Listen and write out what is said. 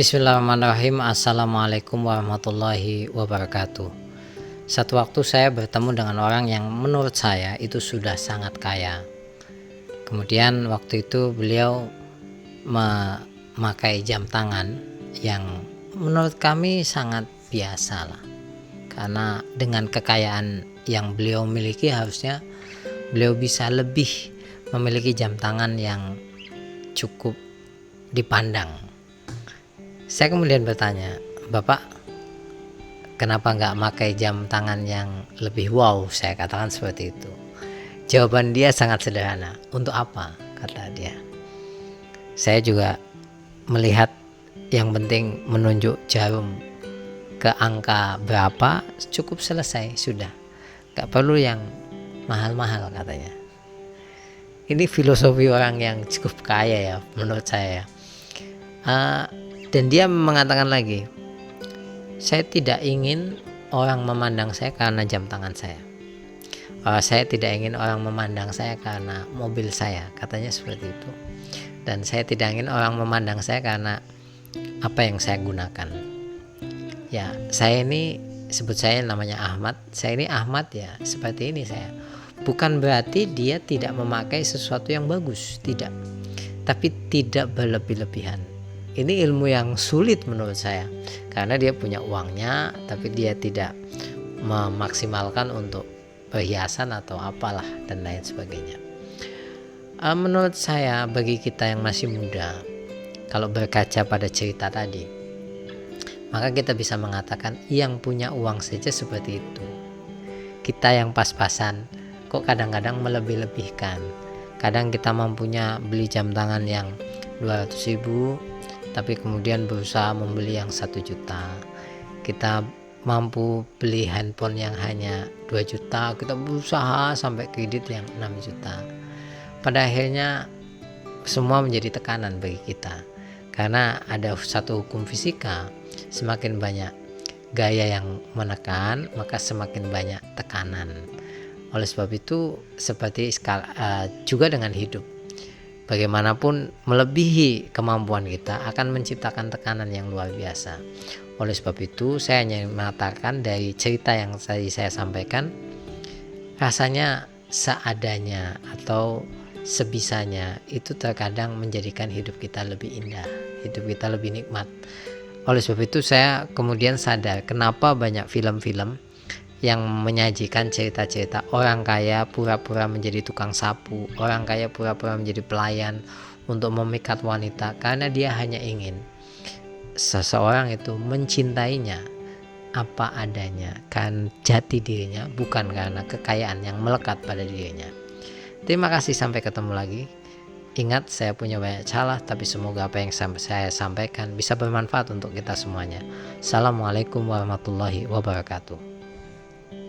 Bismillahirrahmanirrahim. Assalamualaikum warahmatullahi wabarakatuh. Satu waktu saya bertemu dengan orang yang menurut saya itu sudah sangat kaya. Kemudian waktu itu beliau memakai jam tangan yang menurut kami sangat biasa lah. Karena dengan kekayaan yang beliau miliki harusnya beliau bisa lebih memiliki jam tangan yang cukup dipandang. Saya kemudian bertanya, "Bapak, kenapa nggak pakai jam tangan yang lebih wow?" Saya katakan seperti itu. Jawaban dia sangat sederhana. "Untuk apa?" kata dia. Saya juga melihat yang penting menunjuk jarum ke angka berapa, cukup selesai, sudah. Nggak perlu yang mahal-mahal katanya. Ini filosofi orang yang cukup kaya ya menurut saya. Dan dia mengatakan lagi, "Saya tidak ingin orang memandang saya karena jam tangan saya. Saya tidak ingin orang memandang saya karena mobil saya," katanya seperti itu. "Dan saya tidak ingin orang memandang saya karena apa yang saya gunakan. Ya, saya ini sebut saya namanya Ahmad. Saya ini Ahmad ya, seperti ini saya. Bukan berarti dia tidak memakai sesuatu yang bagus, tidak. Tapi tidak berlebih-lebihan." Ini ilmu yang sulit menurut saya, karena dia punya uangnya tapi dia tidak memaksimalkan untuk perhiasan atau apalah dan lain sebagainya. Menurut saya bagi kita yang masih muda, kalau berkaca pada cerita tadi, maka kita bisa mengatakan yang punya uang saja seperti itu. Kita yang pas-pasan kok kadang-kadang melebih-lebihkan. Kadang kita mampunya beli jam tangan yang 200.000, tapi kemudian berusaha membeli yang 1 juta. Kita mampu beli handphone yang hanya 2 juta, kita berusaha sampai kredit yang 6 juta. Pada akhirnya semua menjadi tekanan bagi kita, karena ada satu hukum fisika, semakin banyak gaya yang menekan maka semakin banyak tekanan. Oleh sebab itu seperti juga dengan hidup, bagaimanapun melebihi kemampuan kita akan menciptakan tekanan yang luar biasa. Oleh sebab itu saya hanya mengatakan dari cerita yang tadi saya sampaikan, rasanya seadanya atau sebisanya itu terkadang menjadikan hidup kita lebih indah, hidup kita lebih nikmat. Oleh sebab itu saya kemudian sadar kenapa banyak film-film yang menyajikan cerita-cerita orang kaya pura-pura menjadi tukang sapu, orang kaya pura-pura menjadi pelayan untuk memikat wanita, karena dia hanya ingin seseorang itu mencintainya apa adanya, kan jati dirinya, bukan karena kekayaan yang melekat pada dirinya. Terima kasih, sampai ketemu lagi. Ingat, saya punya banyak salah, tapi semoga apa yang saya sampaikan bisa bermanfaat untuk kita semuanya. Assalamualaikum warahmatullahi wabarakatuh.